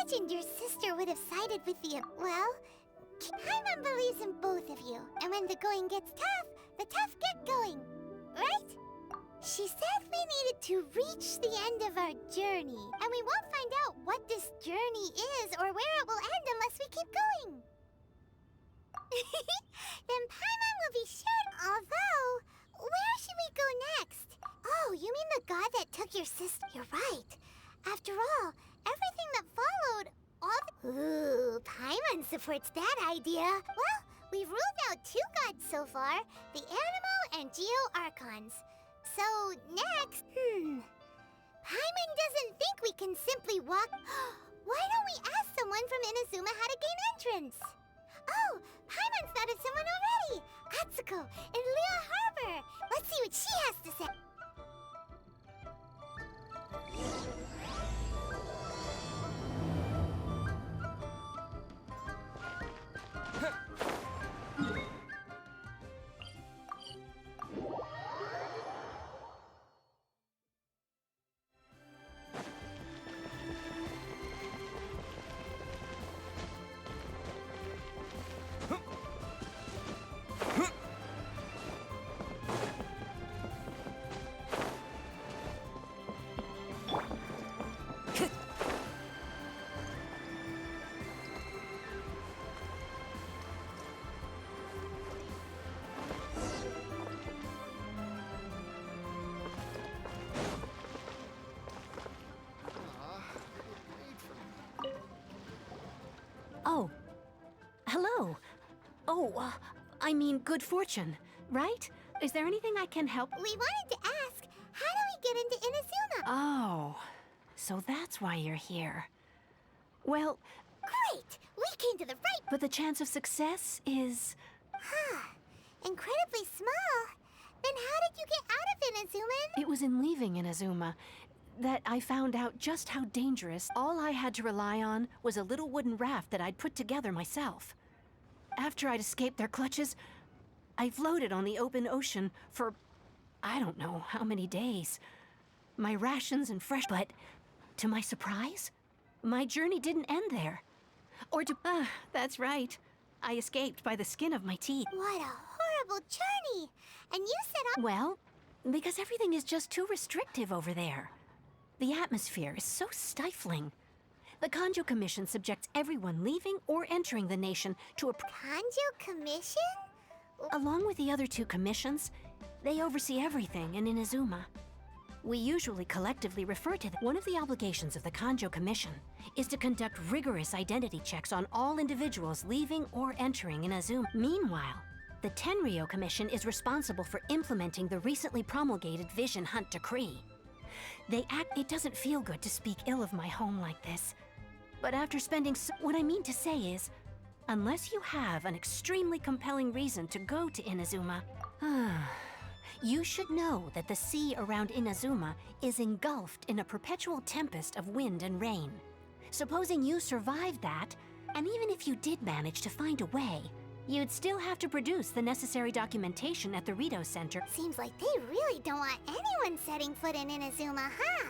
imagined your sister would have sided with you. Well, Paimon believes in both of you, and when the going gets tough, the tough get going, right? She said we needed to reach the end of our journey, and we won't find out what this journey is or where it will end unless we keep going. Then Paimon will be sure. Although, where should we go next? Oh, you mean the god that took your sister? You're right. After all, everything that followed, Ooh, Paimon supports that idea. Well, we've ruled out 2 gods so far, the Animo and Geo Archons. So, next, Paimon doesn't think we can simply walk. Why don't we ask someone from Inazuma how to gain entrance? Oh, Paimon's thought of someone already! Atsuko in Lea Harbor! Let's see what she has to say. Oh, hello. Oh, I mean good fortune, right? Is there anything I can help? We wanted to ask, how do we get into Inazuma? Oh, so that's why you're here. Well, Great! We came to the right... but the chance of success is... Incredibly small. Then how did you get out of Inazuma? It was in leaving Inazuma that I found out just how dangerous. All I had to rely on was a little wooden raft that I'd put together myself. After I'd escaped their clutches, I floated on the open ocean for I don't know how many days. My rations and fresh... But to my surprise, my journey didn't end there. Or to... that's right. I escaped by the skin of my teeth. What a horrible journey! And you set up... Well, because everything is just too restrictive over there. The atmosphere is so stifling. The Kanjo Commission subjects everyone leaving or entering the nation to a... Kanjo Commission? Along with the other 2 commissions, they oversee everything in Inazuma. We usually collectively refer to them. One of the obligations of the Kanjo Commission is to conduct rigorous identity checks on all individuals leaving or entering Inazuma. Meanwhile, the Tenryo Commission is responsible for implementing the recently promulgated Vision Hunt Decree. It doesn't feel good to speak ill of my home like this. But after spending what I mean to say is, unless you have an extremely compelling reason to go to Inazuma, you should know that the sea around Inazuma is engulfed in a perpetual tempest of wind and rain. Supposing you survived that, and even if you did manage to find a way, you'd still have to produce the necessary documentation at the Rito Center. Seems like they really don't want anyone setting foot in Inazuma, huh?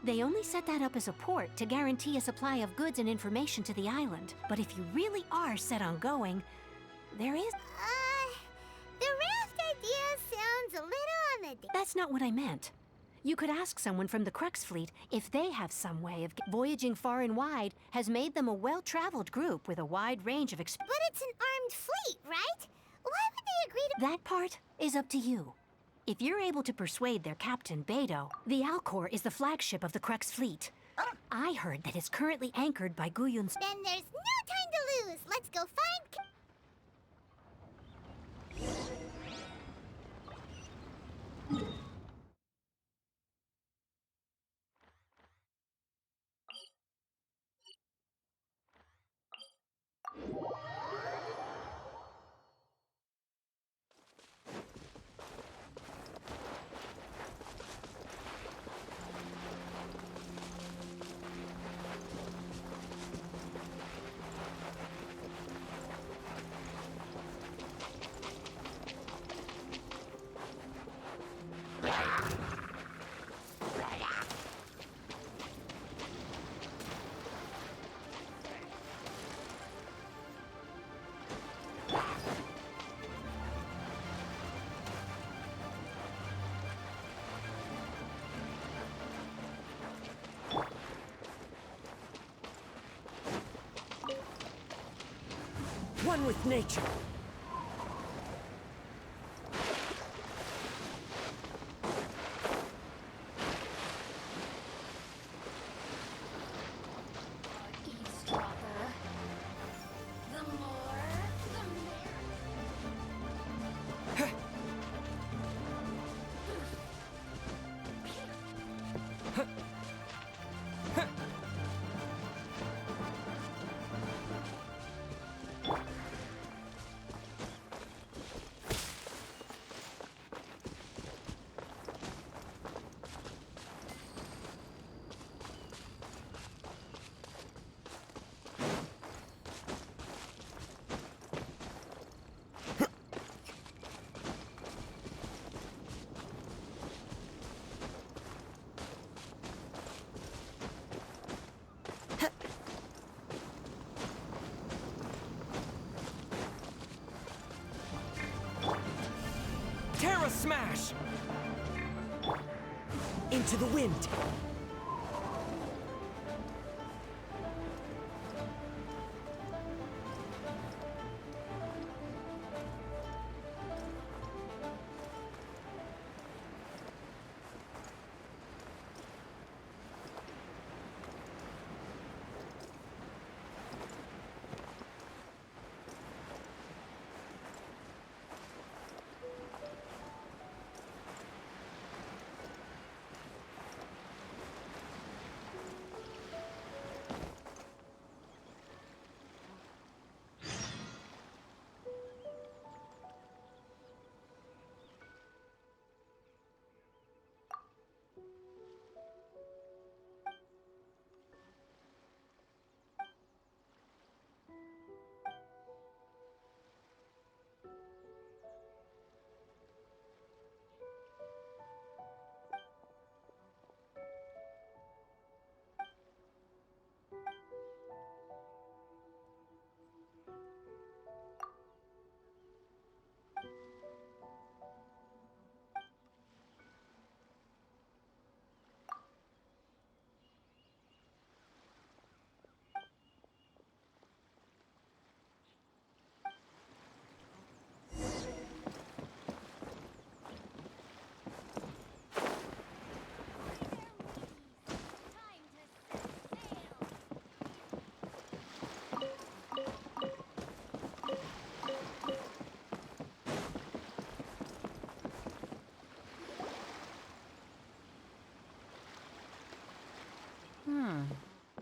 They only set that up as a port to guarantee a supply of goods and information to the island. But if you really are set on going, there is... The raft idea sounds a little on the... That's not what I meant. You could ask someone from the Crux fleet if they have some way of... Voyaging far and wide has made them a well-traveled group with a wide range of But it's an armed fleet, right? Why would they agree to... That part is up to you. If you're able to persuade their captain, Beidou, the Alcor is the flagship of the Crux fleet. I heard that it's currently anchored by Guyun's... Then there's no time to lose. Let's go find... one with nature. Terra Smash! Into the wind!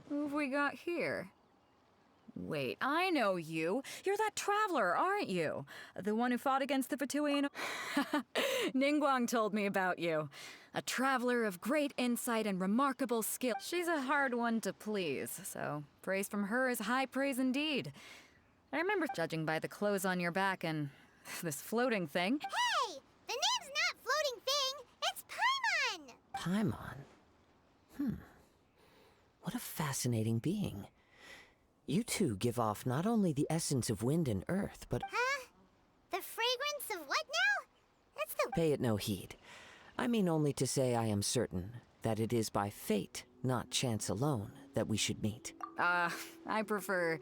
Who have we got here? Wait, I know you. You're that traveler, aren't you? The one who fought against the Batuian. Ningguang told me about you. A traveler of great insight and remarkable skill. She's a hard one to please, so praise from her is high praise indeed. I remember judging by the clothes on your back and this floating thing. Hey! The name's not Floating Thing, it's Paimon! Paimon? What a fascinating being. You two give off not only the essence of wind and earth, but... Huh? The fragrance of what now? It's the... Pay it no heed. I mean only to say I am certain that it is by fate, not chance alone, that we should meet. I prefer...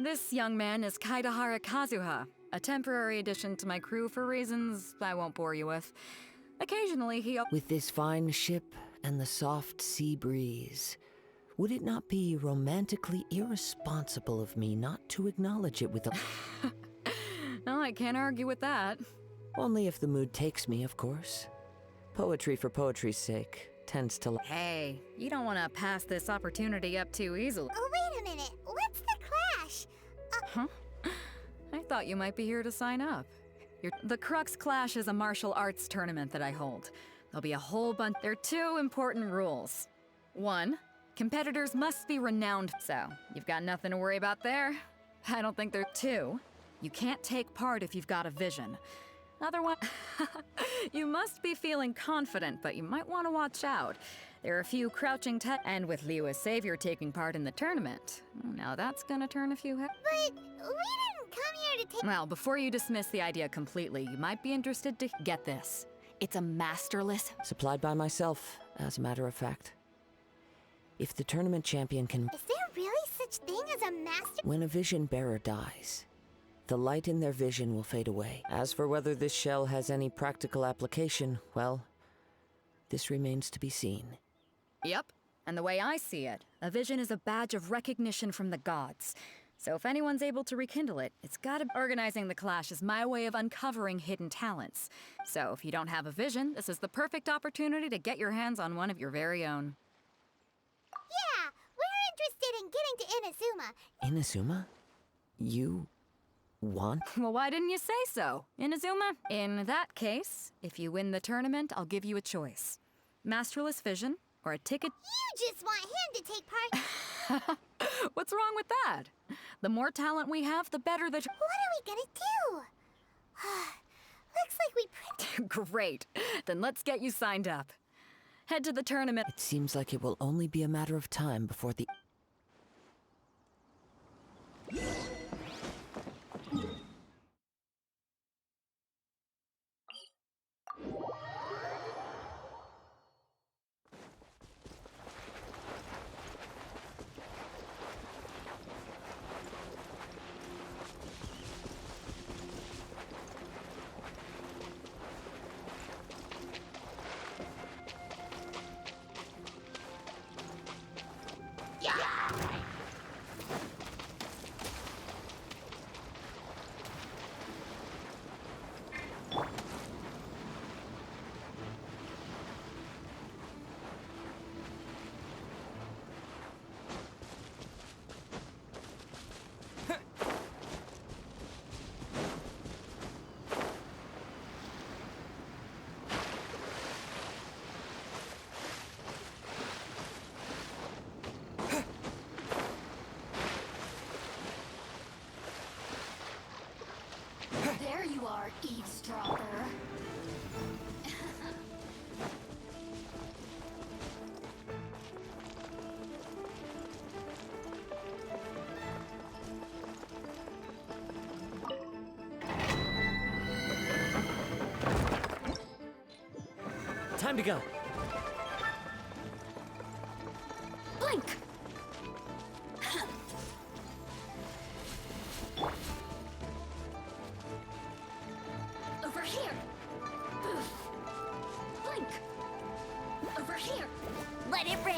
this young man is Kaidahara Kazuha, a temporary addition to my crew for reasons I won't bore you with. Occasionally he... With this fine ship and the soft sea breeze, would it not be romantically irresponsible of me not to acknowledge it with a... No, I can't argue with that. Only if the mood takes me, of course. Poetry for poetry's sake tends to... Hey, you don't want to pass this opportunity up too easily. Oh, wait a minute. What's the clash? Huh? I thought you might be here to sign up. The Crux Clash is a martial arts tournament that I hold. There'll be a whole bunch... There are two important rules. One, competitors must be renowned, so you've got nothing to worry about there. I don't think there are two. You can't take part if you've got a vision. Otherwise, you must be feeling confident, but you might want to watch out. There are a few crouching and with Liu as savior taking part in the tournament. Now that's gonna turn a few heads. But we didn't come here to take... Well, before you dismiss the idea completely, you might be interested to get this. It's a masterless... Supplied by myself, as a matter of fact. If the tournament champion can... Is there really such thing as a master... When a vision bearer dies, the light in their vision will fade away. As for whether this shell has any practical application, well, this remains to be seen. Yep. And the way I see it, a vision is a badge of recognition from the gods. So if anyone's able to rekindle it, it's gotta... Organizing the clash is my way of uncovering hidden talents. So if you don't have a vision, this is the perfect opportunity to get your hands on one of your very own. Yeah, we're interested in getting to Inazuma. Inazuma? You want? Well, why didn't you say so, Inazuma? In that case, if you win the tournament, I'll give you a choice. Masterless vision, or a ticket... You just want him to take part. What's wrong with that? The more talent we have, the better the... What are we gonna do? Looks like we... Great. Then let's get you signed up. Head to the tournament. It seems like it will only be a matter of time before the... There you are, eavesdropper. Time to go. Blink! Over here! Boof! Blink! Over here! Let it rain.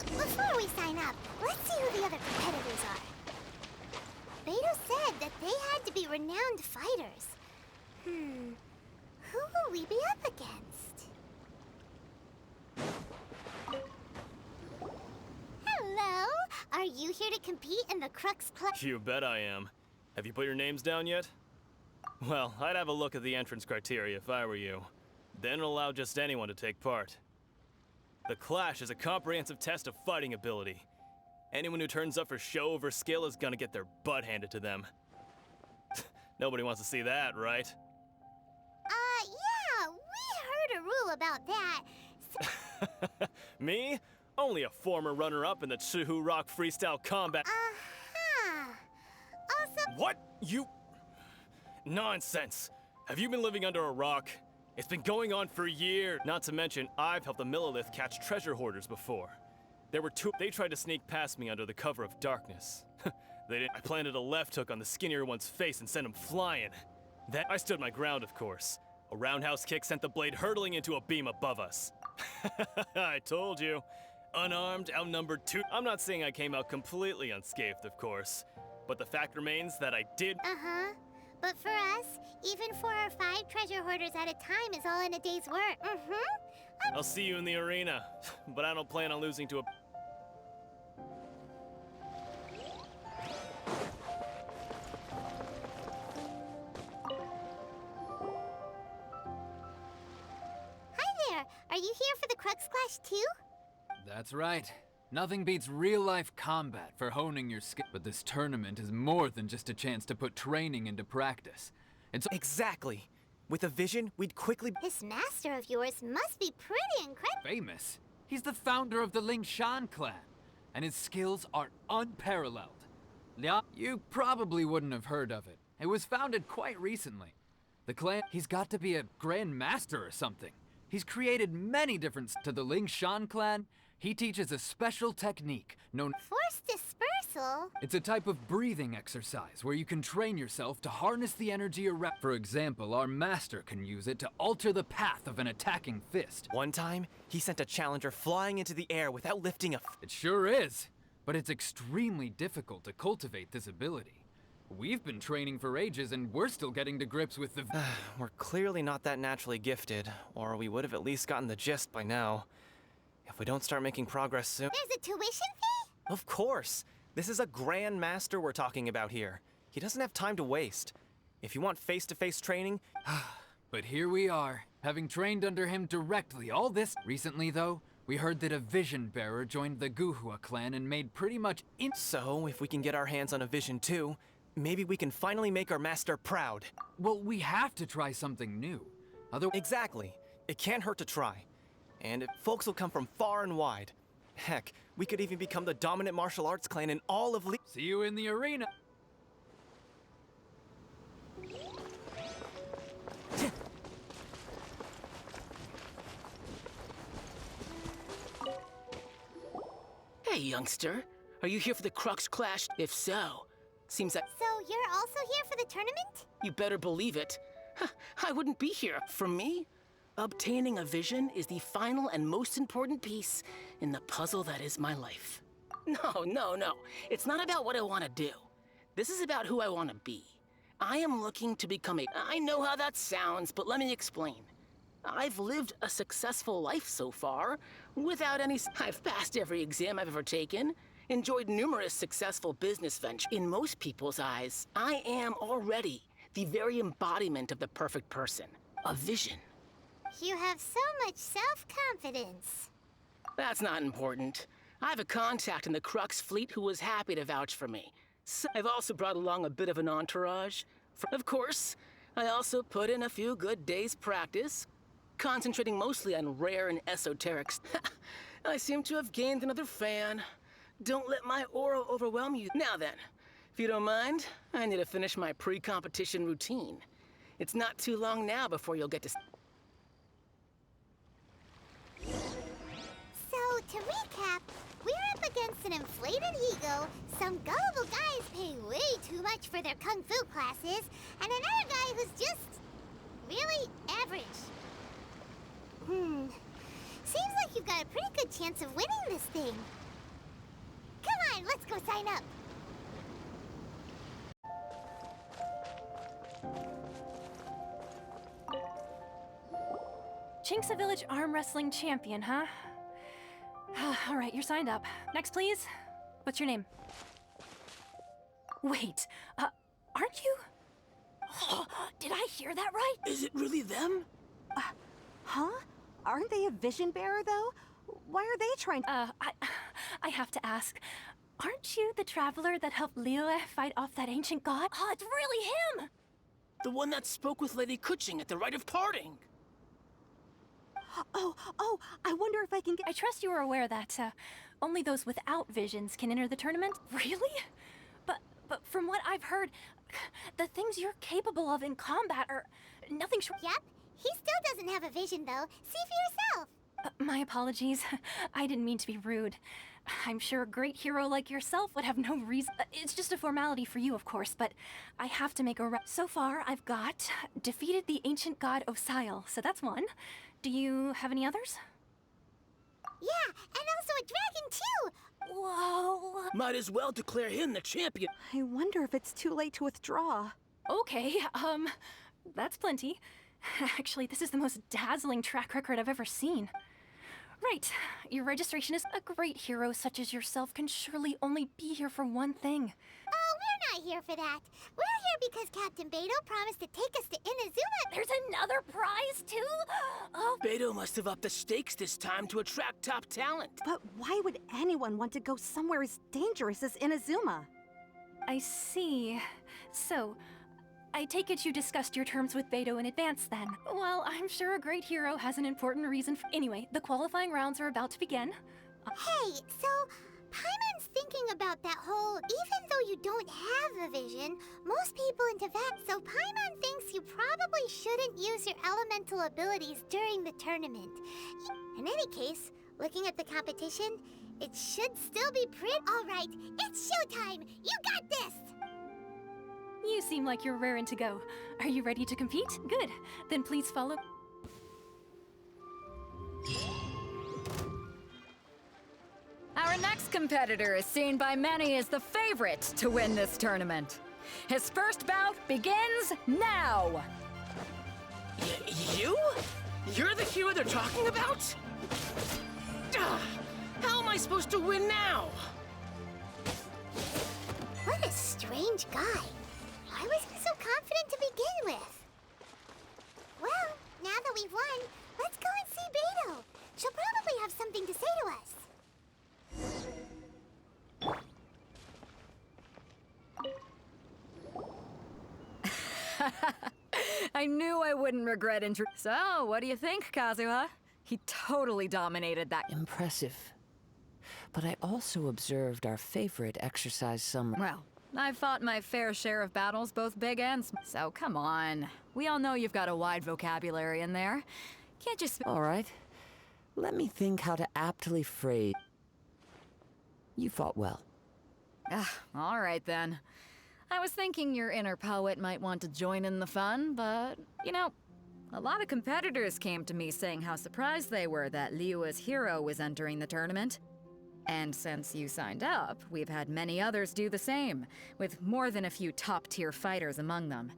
Before we sign up, let's see who the other competitors are. Beto said that they had to be renowned fighters. Who will we be up against? Hello? Are you here to compete in the Crux Club? You bet I am. Have you put your names down yet? Well, I'd have a look at the entrance criteria if I were you. Then allow just anyone to take part. The Clash is a comprehensive test of fighting ability. Anyone who turns up for show over skill is gonna get their butt handed to them. Nobody wants to see that, right? Yeah, we heard a rule about that. Me? Only a former runner-up in the Chihu Rock Freestyle Combat. Uh-huh. Also, What? You... Nonsense! Have you been living under a rock? It's been going on for years. Not to mention, I've helped the Millilith catch treasure hoarders before. There were two. They tried to sneak past me under the cover of darkness. They didn't. I planted a left hook on the skinnier one's face and sent him flying. Then I stood my ground, of course. A roundhouse kick sent the blade hurtling into a beam above us. I told you. Unarmed, outnumbered two. I'm not saying I came out completely unscathed, of course. But the fact remains that I did. uh-huh. But for us, even 4 or 5 treasure hoarders at a time is all in a day's work. I'll see you in the arena, but I don't plan on losing to a... Hi there. Are you here for the Crux Clash too? That's right. Nothing beats real-life combat for honing your skill. But this tournament is more than just a chance to put training into practice. It's Exactly. With a vision, we'd quickly. This master of yours must be pretty incredible. famous. He's the founder of the Lingshan clan, and his skills are unparalleled. You probably wouldn't have heard of it. It was founded quite recently. The clan, he's got to be a grand master or something. He's created many different to the Lingshan clan. He teaches a special technique known. Force dispersal? It's a type of breathing exercise where you can train yourself to harness the energy around. For example, our master can use it to alter the path of an attacking fist. One time, he sent a challenger flying into the air without lifting a. It sure is, but it's extremely difficult to cultivate this ability. We've been training for ages and we're still getting to grips with the. We're clearly not that naturally gifted, or we would have at least gotten the gist by now. If we don't start making progress soon. There's a tuition fee? Of course! This is a grand master we're talking about here. He doesn't have time to waste. If you want face-to-face training. But here we are, having trained under him directly all this. Recently, though, we heard that a vision bearer joined the Guhua clan and made pretty much So, if we can get our hands on a vision too, maybe we can finally make our master proud. Well, we have to try something new. Exactly. It can't hurt to try. And folks will come from far and wide. Heck, we could even become the dominant martial arts clan in all of See you in the arena. Hey, youngster. Are you here for the Crux Clash? If so, seems like So you're also here for the tournament? you better believe it. I wouldn't be here. For me, obtaining a vision is the final and most important piece in the puzzle that is my life. No. It's not about what I want to do. This is about who I want to be. I am looking to become a. I know how that sounds, but let me explain. I've lived a successful life so far, without any. I've passed every exam I've ever taken, enjoyed numerous successful business ventures. In most people's eyes, I am already the very embodiment of the perfect person. A vision. You have so much self-confidence. That's not important. I have a contact in the Crux fleet who was happy to vouch for me. So I've also brought along a bit of an entourage. Of course, I also put in a few good days' practice, concentrating mostly on rare and esoterics. I seem to have gained another fan. Don't let my aura overwhelm you. Now then, if you don't mind, I need to finish my pre-competition routine. It's not too long now before you'll get to. So, to recap, we're up against an inflated ego, some gullible guys pay way too much for their kung fu classes, and another guy who's just really average. Seems like you've got a pretty good chance of winning this thing. Come on, let's go sign up. Chinksa Village arm wrestling champion, huh? All right, you're signed up. Next, please. What's your name? Wait, aren't you? Did I hear that right? Is it really them? Huh? Aren't they a vision bearer, though? Why are they trying to... I have to ask. Aren't you the traveler that helped Liyue fight off that ancient god? Oh, it's really him! The one that spoke with Lady Kuching at the rite of parting. Oh, I wonder if I can get... I trust you are aware that, only those without visions can enter the tournament? Really? But from what I've heard, the things you're capable of in combat are nothing short... Yep, he still doesn't have a vision, though. See for yourself. My apologies. I didn't mean to be rude. I'm sure a great hero like yourself would have no reason. It's just a formality for you, of course, but I have to make a So far, I've got defeated the ancient god Osile, so that's one. Do you have any others? Yeah, and also a dragon, too. Whoa. Might as well declare him the champion. I wonder if it's too late to withdraw. Okay, that's plenty. Actually, this is the most dazzling track record I've ever seen. Right, your registration is a great hero such as yourself can surely only be here for one thing. Oh, we're not here for that. We're here because Captain Beto promised to take us to Inazuma. There's another prize, too? Oh, Beto must have upped the stakes this time to attract top talent. But why would anyone want to go somewhere as dangerous as Inazuma? I see. So, I take it you discussed your terms with Beto in advance then. Well, I'm sure a great hero has an important reason for— Anyway, the qualifying rounds are about to begin. Hey, so Paimon's thinking about that whole, even though you don't have a vision, most people in Tibet, so Paimon thinks you probably shouldn't use your elemental abilities during the tournament. In any case, looking at the competition, it should still be pretty— All right, it's showtime! You got this! You seem like you're raring to go. Are you ready to compete? Good. Then please follow. Our next competitor is seen by many as the favorite to win this tournament. His first bout begins now! You? You're the hero they're talking about? How am I supposed to win now? What a strange guy. Why was he so confident to begin with? Well, now that we've won, let's go and see Beto. She'll probably have something to say to us. I knew I wouldn't regret So, what do you think, Kazuha? He totally dominated that. Impressive. But I also observed our favorite exercise some. Well, I've fought my fair share of battles, both big and small. So come on. We all know you've got a wide vocabulary in there. Can't just... All right. Let me think how to aptly phrase. You fought well. All right then. I was thinking your inner poet might want to join in the fun, but, you know, a lot of competitors came to me saying how surprised they were that Liyue's hero was entering the tournament. And since you signed up, we've had many others do the same, with more than a few top-tier fighters among them.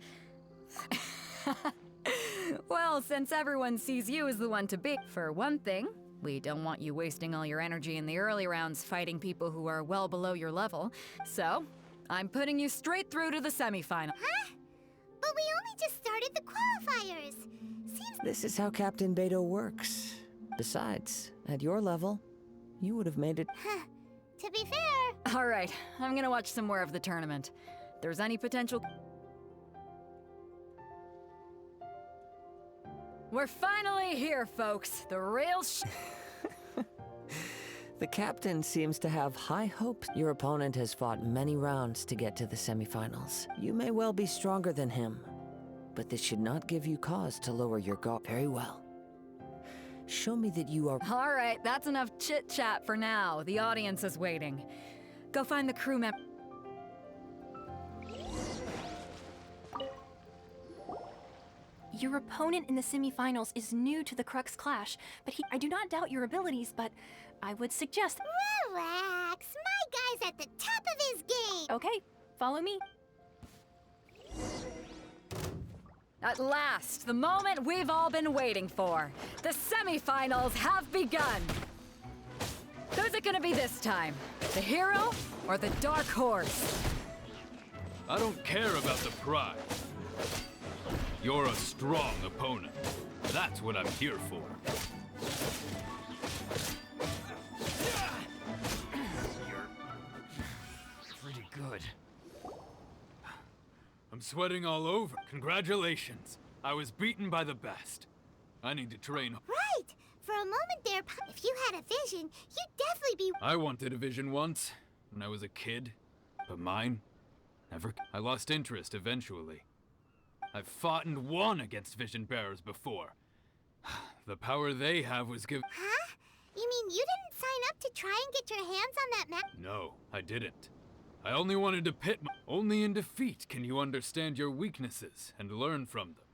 Well, since everyone sees you as the one to beat, for one thing, we don't want you wasting all your energy in the early rounds fighting people who are well below your level, so I'm putting you straight through to the semifinal. Huh? But we only just started the qualifiers. Seems This is how Captain Beto works. Besides, at your level, you would have made it. to be fair. All right, I'm gonna watch some more of the tournament. If there's any potential... We're finally here, folks. The real The captain seems to have high hopes. Your opponent has fought many rounds to get to the semifinals. You may well be stronger than him, but this should not give you cause to lower your guard. Very well. Show me that you are... All right, that's enough chit-chat for now. The audience is waiting. Go find the crew member. Your opponent in the semifinals is new to the Crux Clash, but I do not doubt your abilities, but I would suggest... Relax. My guy's at the top of his game. Okay, follow me. At last, the moment we've all been waiting for. The semifinals have begun. Who's it gonna be this time? The hero or the dark horse? I don't care about the prize. You're a strong opponent. That's what I'm here for. You're pretty good. I'm sweating all over. Congratulations. I was beaten by the best. I need to train. Right. For a moment there, if you had a vision, you'd definitely be... I wanted a vision once, when I was a kid. But mine, never... I lost interest eventually. I've fought and won against vision bearers before. The power they have was given... Huh? You mean you didn't sign up to try and get your hands on that map? No, I didn't. I only wanted to pit my... Only in defeat can you understand your weaknesses and learn from them.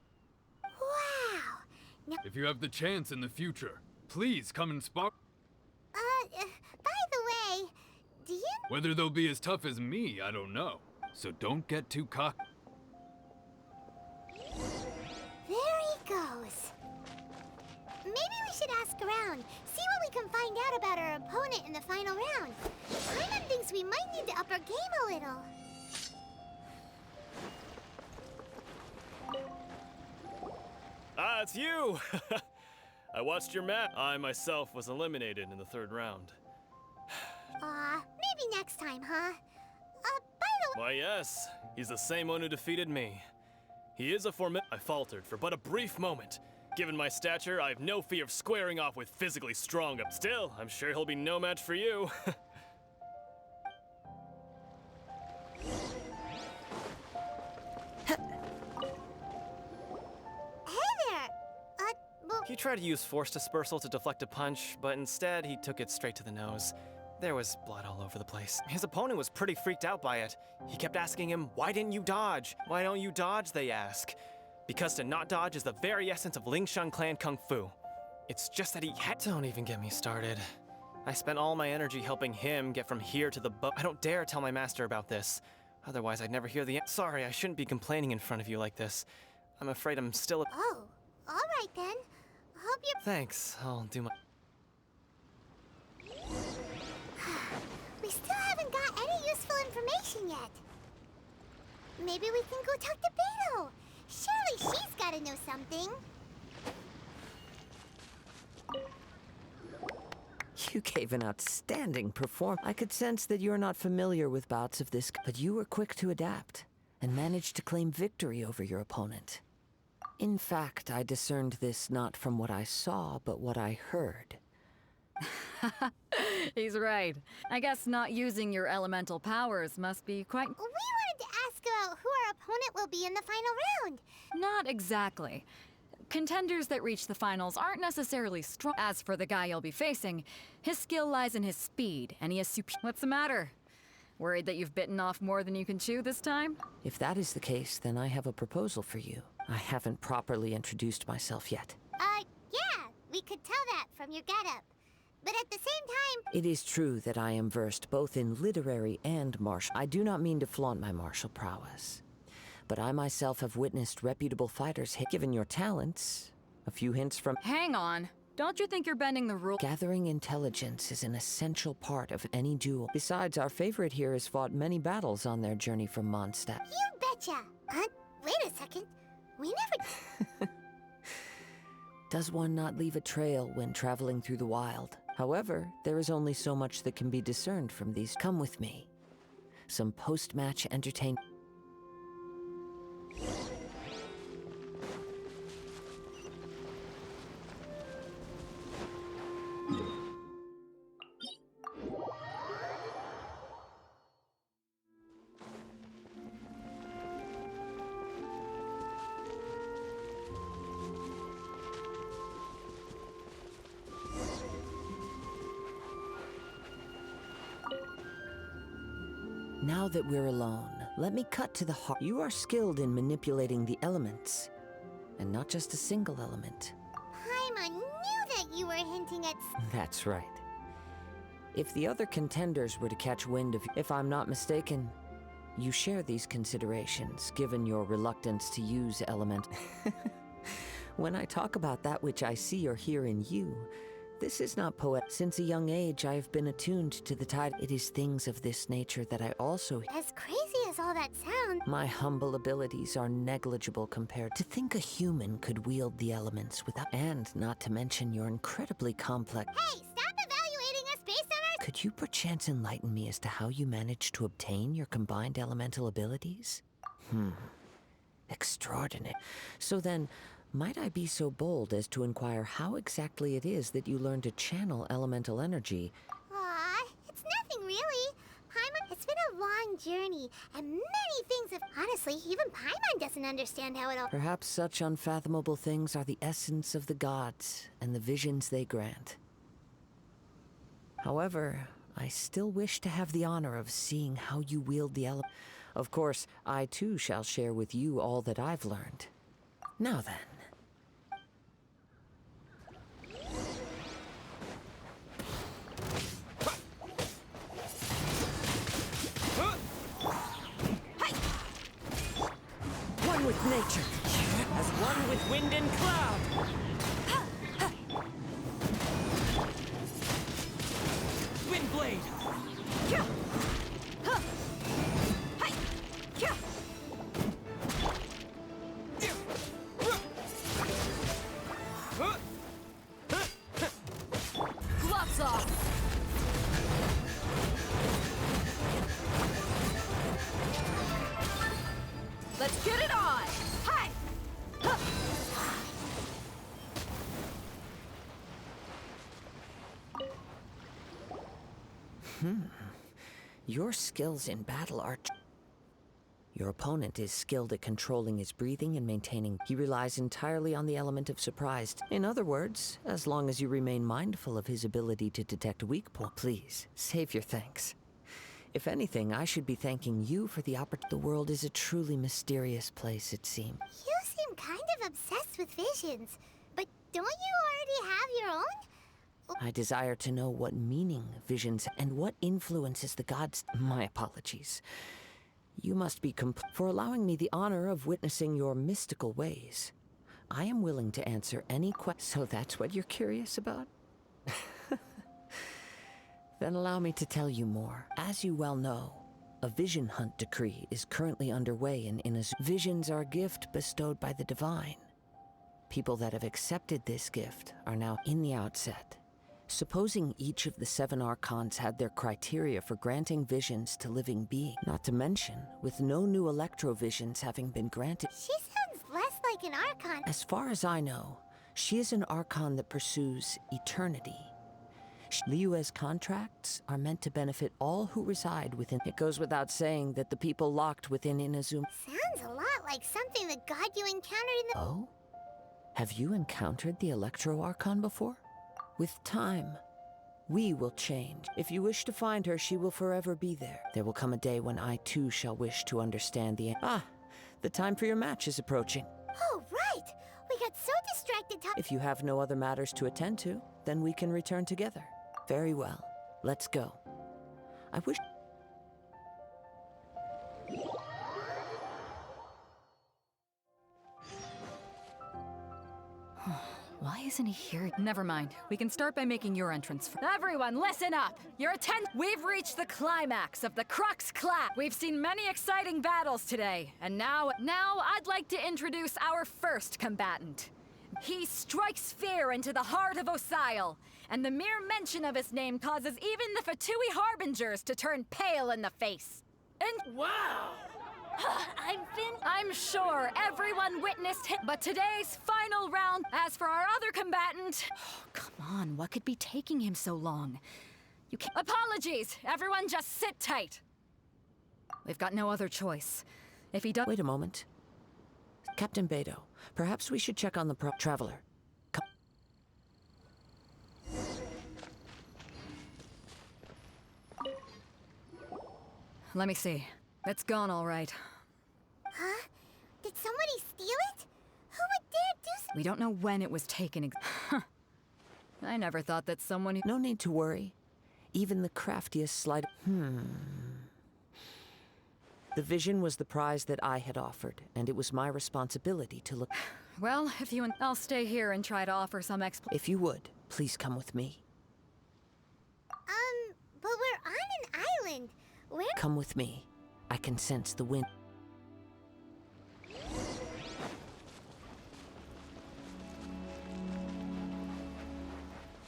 Wow. Now, If you have the chance in the future, please come and spar... by the way, do you... Whether they'll be as tough as me, I don't know. So don't get too cocky. There he goes. Maybe we should ask around, see what we can find out about our opponent in the final round. Paimon thinks we might need to up our game a little. it's you! I watched your match. I myself was eliminated in the 3rd round. Maybe next time, huh? By the way... Why, yes. He's the same one who defeated me. He is a I faltered for but a brief moment. Given my stature, I have no fear of squaring off with physically strong. Still, I'm sure he'll be no match for you. He tried to use force dispersal to deflect a punch, but instead he took it straight to the nose. There was blood all over the place. His opponent was pretty freaked out by it. He kept asking him, "Why didn't you dodge? Why don't you dodge?" they ask. Because to not dodge is the very essence of Lingshan clan kung fu. It's just that he had— Don't even get me started. I spent all my energy helping him get from here to the boat. I don't dare tell my master about this. Otherwise I'd never hear the end. Sorry, I shouldn't be complaining in front of you like this. I'm afraid I'm still— Oh, alright then. Hope you— Thanks, I'll do my— We still haven't got any useful information yet. Maybe we can go talk to Beto. Surely she's gotta know something. You gave an outstanding performance. I could sense that you're not familiar with bouts of this, but you were quick to adapt and managed to claim victory over your opponent. In fact, I discerned this not from what I saw, but what I heard. He's right. I guess not using your elemental powers must be quite— We wanted to ask about who our opponent will be in the final round. Not exactly. Contenders that reach the finals aren't necessarily strong. As for the guy you'll be facing, his skill lies in his speed, and he is What's the matter? Worried that you've bitten off more than you can chew this time? If that is the case, then I have a proposal for you. I haven't properly introduced myself yet. Yeah, we could tell that from your getup. But at the same time— It is true that I am versed both in literary and martial. I do not mean to flaunt my martial prowess, but I myself have witnessed reputable fighters hit. Given your talents, a few hints from— Hang on. Don't you think you're bending the rule? Gathering intelligence is an essential part of any duel. Besides, our favorite here has fought many battles on their journey from Mondstadt. You betcha! Wait a second. We never— Does one not leave a trail when traveling through the wild? However, there is only so much that can be discerned from these. Come with me. Some post-match entertainment. Now that we're alone, let me cut to the heart. You are skilled in manipulating the elements, and not just a single element. Paimon knew that you were hinting at— That's right. If the other contenders were to catch wind of— If I'm not mistaken, you share these considerations, given your reluctance to use element. When I talk about that which I see or hear in you, this is not poetic. Since a young age, I have been attuned to the tide. It is things of this nature that I also— As crazy as all that sounds— My humble abilities are negligible compared to— think a human could wield the elements without— And not to mention your incredibly complex— Hey, stop evaluating us based on our— Could you perchance enlighten me as to how you managed to obtain your combined elemental abilities? Extraordinary. So then, might I be so bold as to inquire how exactly it is that you learned to channel elemental energy? Aw, it's nothing really. Paimon, it's been a long journey, and many things have— Honestly, even Paimon doesn't understand how it all— Perhaps such unfathomable things are the essence of the gods and the visions they grant. However, I still wish to have the honor of seeing how you wield the element. Of course, I too shall share with you all that I've learned. Now then. One with nature, as one with wind and cloud. Wind blade. Your skills in battle are... Your opponent is skilled at controlling his breathing and maintaining. He relies entirely on the element of surprise. In other words, as long as you remain mindful of his ability to detect weak points, please, save your thanks. If anything, I should be thanking you for the opportunity. The world is a truly mysterious place, it seems. You seem kind of obsessed with visions, but don't you already have your own? I desire to know what meaning visions and what influences the gods. My apologies. You must be for allowing me the honor of witnessing your mystical ways. I am willing to answer any question. So that's what you're curious about? Then allow me to tell you more. As you well know, a vision hunt decree is currently underway in Inazuma. Visions are a gift bestowed by the divine. People that have accepted this gift are now in the outset. Supposing each of the 7 archons had their criteria for granting visions to living beings, not to mention, with no new electrovisions having been granted. She sounds less like an archon. As far as I know, she is an archon that pursues eternity. Liyue's contracts are meant to benefit all who reside within. It goes without saying that the people locked within Inazuma. Sounds a lot like something the god you encountered in the... Oh? Have you encountered the Electro Archon before? With time, we will change. If you wish to find her, she will forever be there. There will come a day when I too shall wish to understand the... the time for your match is approaching. Oh, right! We got so distracted If you have no other matters to attend to, then we can return together. Very well. Let's go. I wish... Why isn't he here? Never mind. We can start by making your entrance. Everyone, listen up! We've reached the climax of the Crux class. We've seen many exciting battles today, and now I'd like to introduce our first combatant. He strikes fear into the heart of Osile, and the mere mention of his name causes even the Fatui Harbingers to turn pale in the face. And wow! I'm sure everyone witnessed him, but today's final round. As for our other combatant... Oh, come on, what could be taking him so long? You can't... Apologies! Everyone just sit tight! We've got no other choice. If he does... Wait a moment. Captain Beto, perhaps we should check on the traveler. Come. Let me see. It's gone all right. Huh? Did somebody steal it? Who would dare do so? We don't know when it was taken. I never thought that someone who... No need to worry. Even the craftiest slide... The vision was the prize that I had offered, and it was my responsibility to look... Well, if you and... I'll stay here and try to offer some If you would, please come with me. But we're on an island. Where... Come with me. I can sense the wind.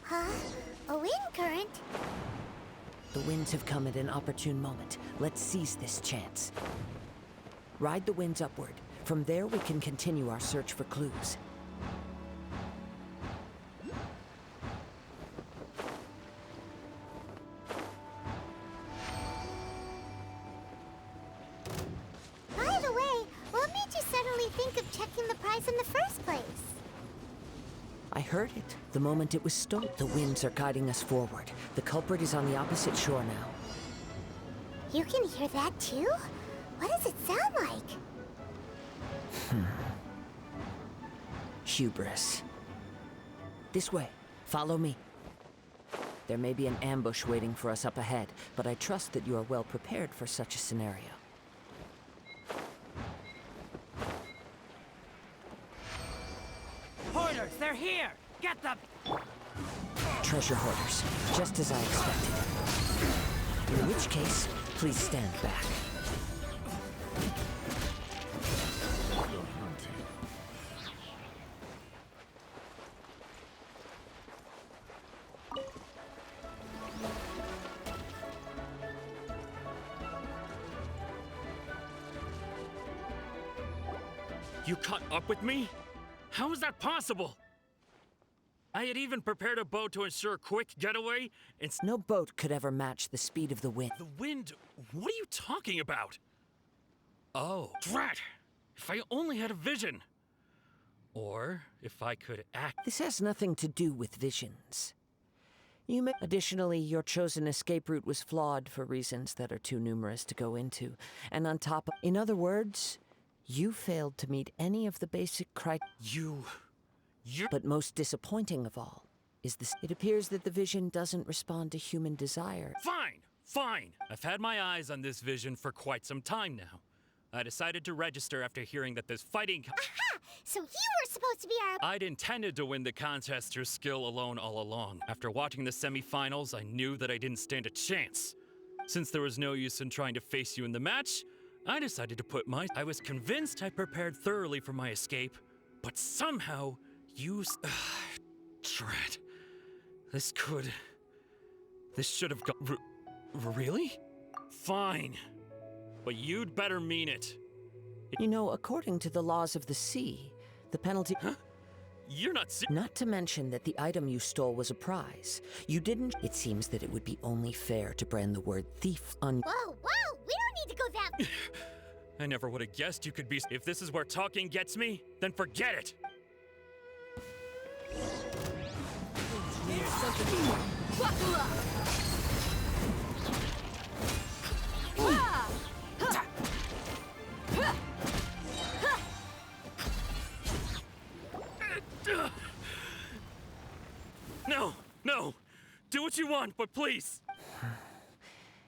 Huh? A wind current? The winds have come at an opportune moment. Let's seize this chance. Ride the winds upward. From there, we can continue our search for clues. By the way, what made you suddenly think of checking the prize in the first place? I heard it the moment it was stolen. The winds are guiding us forward. The culprit is on the opposite shore now. You can hear that too? What does it sound like? Hubris. This way. Follow me. There may be an ambush waiting for us up ahead, but I trust that you are well prepared for such a scenario. Hoarders, they're here! Get them! Treasure hoarders, just as I expected. In which case, please stand back. You caught up with me? How is that possible? I had even prepared a boat to ensure a quick getaway, and No boat could ever match the speed of the wind. the wind. What are you talking about? Oh, drat! If I only had a vision. Or if I could act. This has nothing to do with visions. Additionally, your chosen escape route was flawed for reasons that are too numerous to go into. And on top of... In other words, you failed to meet any of the basic criteria. But most disappointing of all is this. It appears that the vision doesn't respond to human desire. Fine, fine. I've had my eyes on this vision for quite some time now. I decided to register after hearing that this fighting... Aha! So you were supposed to be our... I'd intended to win the contest through skill alone all along. After watching the semifinals, I knew that I didn't stand a chance. Since there was no use in trying to face you in the match, I decided to put my... I was convinced I prepared thoroughly for my escape, but somehow you... Drat. This should have gone... Really? Fine. But you'd better mean it. You know, according to the laws of the sea, the penalty... Huh? You're not Not to mention that the item you stole was a prize. You didn't... It seems that it would be only fair to brand the word thief on... Whoa, whoa! We don't need to go that... I never would have guessed you could be... If this is where talking gets me, then forget it! Buckle up! No, no! Do what you want, but please!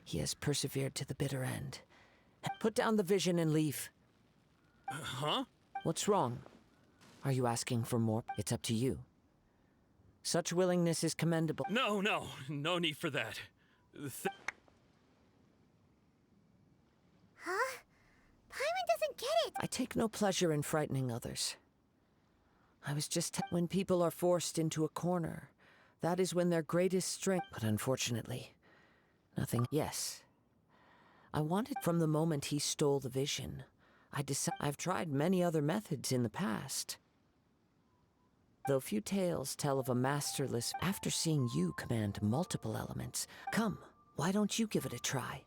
He has persevered to the bitter end. Put down the vision and leave. Huh? What's wrong? Are you asking for more? It's up to you. Such willingness is commendable. No, no need for that. Huh? Pаймon doesn't get it! I take no pleasure in frightening others. I was just... When people are forced into a corner, that is when their greatest strength... But unfortunately, nothing... Yes. I wanted from the moment he stole the vision. I've tried many other methods in the past. Though few tales tell of a masterless... After seeing you command multiple elements, come, why don't you give it a try?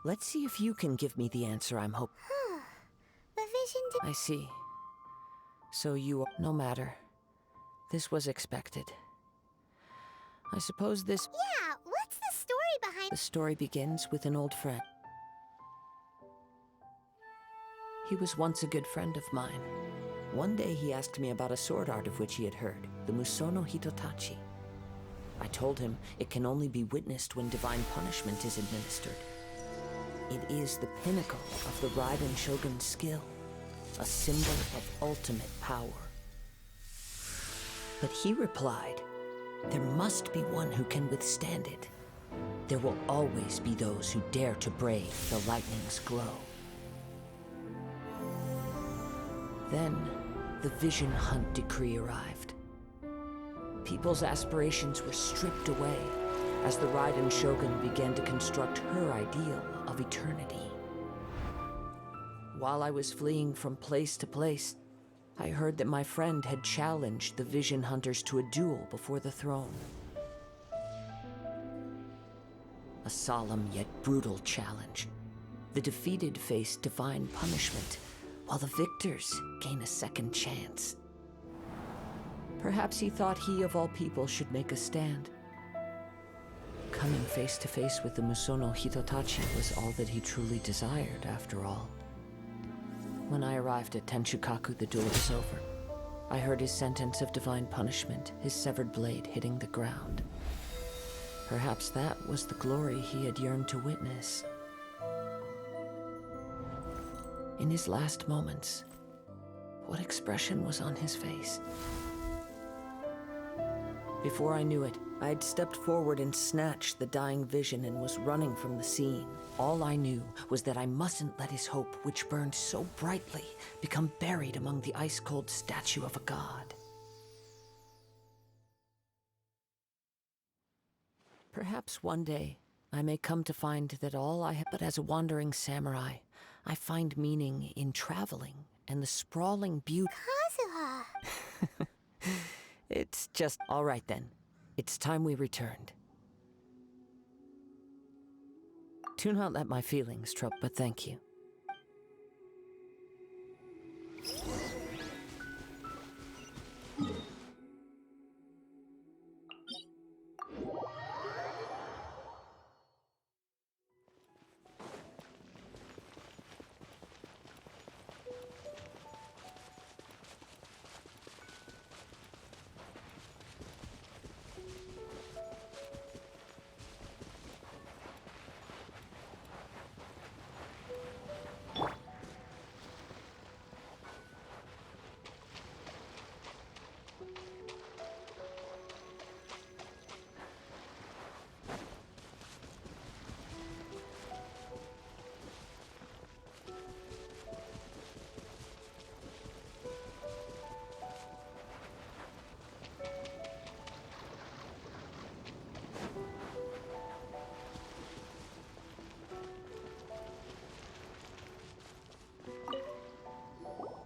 Let's see if you can give me the answer I'm hoping. The vision did... I see. So you are... No matter. This was expected. I suppose this... Yeah, what's the story behind... The story begins with an old friend. He was once a good friend of mine. One day he asked me about a sword art of which he had heard, the Musono Hitotachi. I told him it can only be witnessed when divine punishment is administered. It is the pinnacle of the Raiden Shogun's skill, a symbol of ultimate power. But he replied, there must be one who can withstand it. There will always be those who dare to brave the lightning's glow. Then, the Vision Hunt decree arrived. People's aspirations were stripped away as the Raiden Shogun began to construct her ideal of eternity. While I was fleeing from place to place, I heard that my friend had challenged the Vision Hunters to a duel before the throne. A solemn yet brutal challenge. The defeated face divine punishment, while the victors gain a second chance. Perhaps he thought he of all people should make a stand. Coming face to face with the Musono Hitotachi was all that he truly desired, after all. When I arrived at Tenshukaku, the duel was over. I heard his sentence of divine punishment, his severed blade hitting the ground. Perhaps that was the glory he had yearned to witness. In his last moments, what expression was on his face? Before I knew it, I had stepped forward and snatched the dying vision and was running from the scene. All I knew was that I mustn't let his hope, which burned so brightly, become buried among the ice-cold statue of a god. Perhaps one day, I may come to find that all I have... But as a wandering samurai, I find meaning in traveling and the sprawling beauty... Kazuha! It's Just all right then. It's time we returned. Do not let my feelings trouble, but thank you.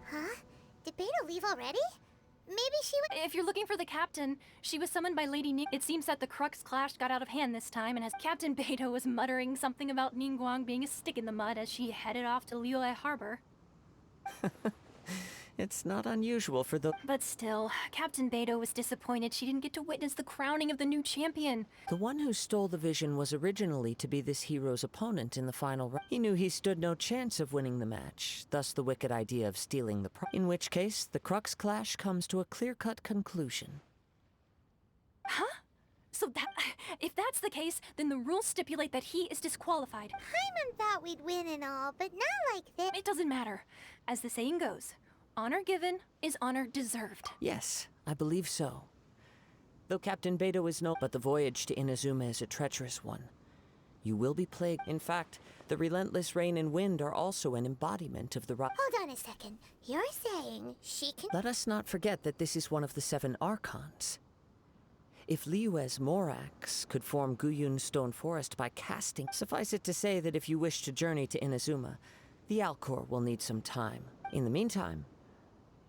Huh? Did Beta leave already? Maybe she went. If you're looking for the captain, she was summoned by Lady Ning. It seems that the Crux clash got out of hand this time, and as Captain Beto was muttering something about Ningguang being a stick in the mud as she headed off to Liyue Harbor. It's not unusual for the... But still, Captain Beto was disappointed she didn't get to witness the crowning of the new champion. The one who stole the vision was originally to be this hero's opponent in the final round. He knew he stood no chance of winning the match, thus the wicked idea of stealing the prize. In which case, the Crux clash comes to a clear-cut conclusion. Huh? So that... if that's the case, then the rules stipulate that he is disqualified. Paimon thought we'd win and all, but not like this. It doesn't matter. As the saying goes, honor given is honor deserved. Yes, I believe so. Though Captain Beto is no... But the voyage to Inazuma is a treacherous one. You will be plagued. In fact, the relentless rain and wind are also an embodiment of the... Hold on a second. You're saying she can... Let us not forget that this is one of the 7 Archons. If Liyue's Morax could form Guyun's stone forest by casting... Suffice it to say that if you wish to journey to Inazuma, the Alcor will need some time. In the meantime,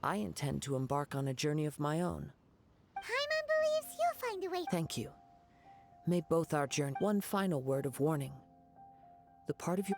I intend to embark on a journey of my own. Paimon believes you'll find a way. Thank you. May both our journey... One final word of warning. The part of you...